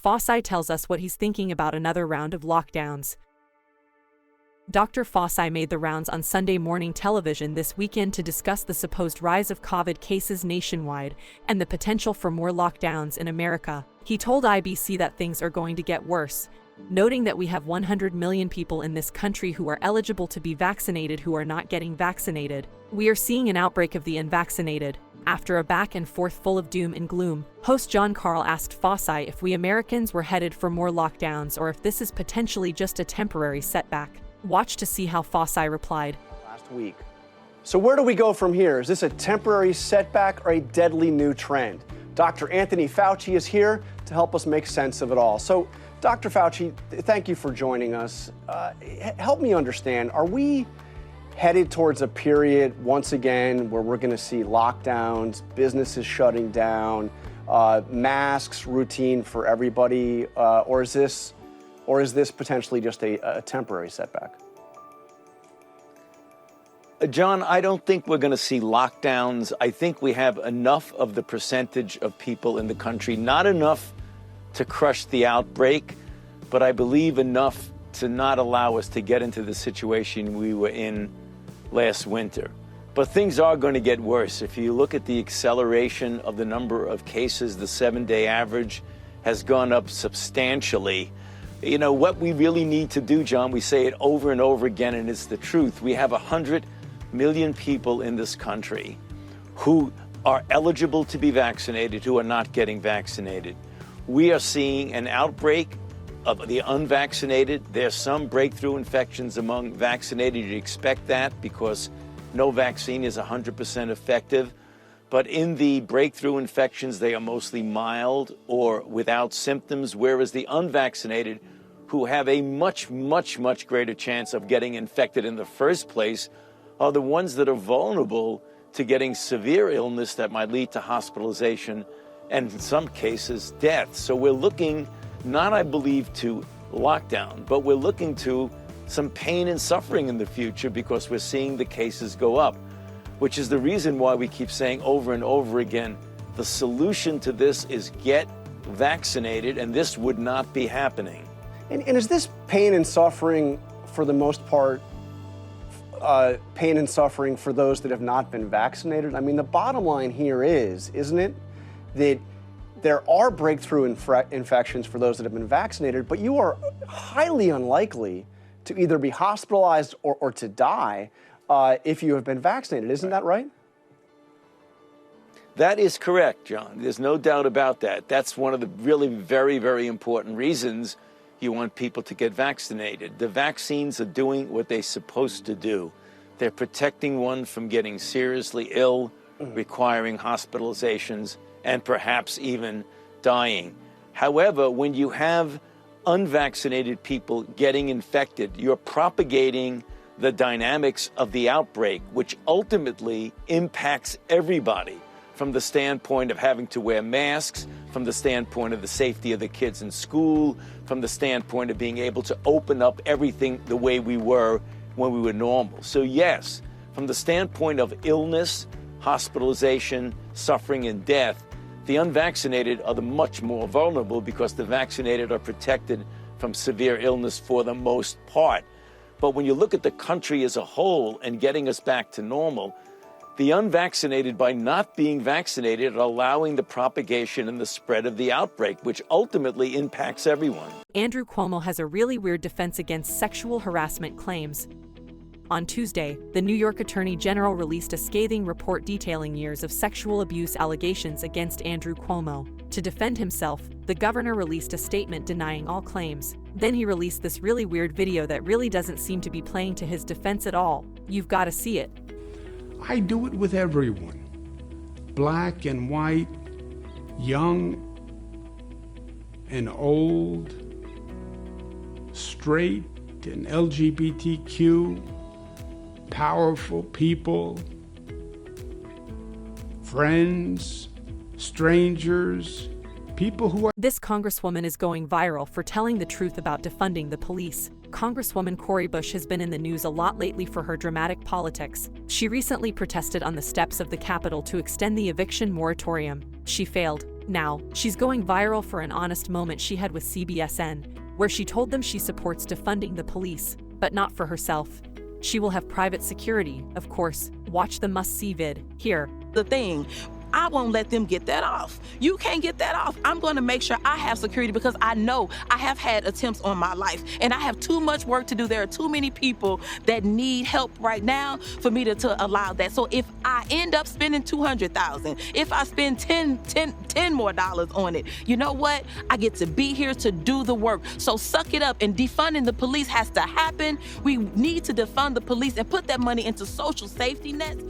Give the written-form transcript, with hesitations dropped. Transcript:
Fauci tells us what he's thinking about another round of lockdowns. Dr. Fauci made the rounds on Sunday morning television this weekend to discuss the supposed rise of COVID cases nationwide and the potential for more lockdowns in America. He told IBC that things are going to get worse, noting that we have 100 million people in this country who are eligible to be vaccinated who are not getting vaccinated. We are seeing an outbreak of the unvaccinated. After a back and forth full of doom and gloom, host John Carl asked Fauci if we Americans were headed for more lockdowns or if this is potentially just a temporary setback. Watch to see how Fauci replied. Last week. So where do we go from here? Is this a temporary setback or a deadly new trend? Dr. Anthony Fauci is here to help us make sense of it all. So, Dr. Fauci, thank you for joining us. Help me understand, are we headed towards a period once again where we're going to see lockdowns, businesses shutting down, masks routine for everybody, or is this potentially just a temporary setback? John, I don't think we're going to see lockdowns. I think we have enough of the percentage of people in the country, not enough to crush the outbreak, but I believe enough to not allow us to get into the situation we were in last winter. But things are going to get worse. If you look at the acceleration of the number of cases, the 7-day average has gone up substantially. You know, what we really need to do, John, we say it over and over again, and it's the truth. We have 100 million people in this country who are eligible to be vaccinated, who are not getting vaccinated. We are seeing an outbreak of the unvaccinated. There's some breakthrough infections among vaccinated. You'd expect that because no vaccine is 100% effective. But in the breakthrough infections, they are mostly mild or without symptoms, whereas the unvaccinated, who have a much, much, much greater chance of getting infected in the first place, are the ones that are vulnerable to getting severe illness that might lead to hospitalization and, in some cases, death. So we're looking not, I believe, to lockdown, but we're looking to some pain and suffering in the future because we're seeing the cases go up, which is the reason why we keep saying over and over again, the solution to this is get vaccinated, and this would not be happening. And is this pain and suffering, for the most part, pain and suffering for those that have not been vaccinated? I mean, the bottom line here is, isn't it, that there are breakthrough infections for those that have been vaccinated, but you are highly unlikely to either be hospitalized or to die if you have been vaccinated. Isn't that right? That is correct, John. There's no doubt about that. That's one of the really very, very important reasons you want people to get vaccinated. The vaccines are doing what they're supposed to do. They're protecting one from getting seriously ill, requiring hospitalizations, and perhaps even dying. However, when you have unvaccinated people getting infected, you're propagating the dynamics of the outbreak, which ultimately impacts everybody from the standpoint of having to wear masks, from the standpoint of the safety of the kids in school, from the standpoint of being able to open up everything the way we were when we were normal. So yes, from the standpoint of illness, hospitalization, suffering, and death, the unvaccinated are the much more vulnerable because the vaccinated are protected from severe illness for the most part. But when you look at the country as a whole and getting us back to normal, the unvaccinated, by not being vaccinated, are allowing the propagation and the spread of the outbreak, which ultimately impacts everyone. Andrew Cuomo has a really weird defense against sexual harassment claims. On Tuesday, the New York Attorney General released a scathing report detailing years of sexual abuse allegations against Andrew Cuomo. To defend himself, the governor released a statement denying all claims. Then he released this really weird video that really doesn't seem to be playing to his defense at all. You've got to see it. I do it with everyone, black and white, young and old, straight and LGBTQ, powerful people, friends, strangers, people who are... This congresswoman is going viral for telling the truth about defunding the police. Congresswoman Cori Bush has been in the news a lot lately for her dramatic politics. She recently protested on the steps of the Capitol to extend the eviction moratorium. She failed. Now, she's going viral for an honest moment she had with CBSN, where she told them she supports defunding the police, but not for herself. She will have private security, of course. Watch the must-see vid here. The thing, I won't let them get that off. You can't get that off. I'm going to make sure I have security because I know I have had attempts on my life and I have too much work to do. There are too many people that need help right now for me to allow that. So if I end up spending $200,000, if I spend $10 more on it, you know what? I get to be here to do the work. So suck it up, and defunding the police has to happen. We need to defund the police and put that money into social safety nets.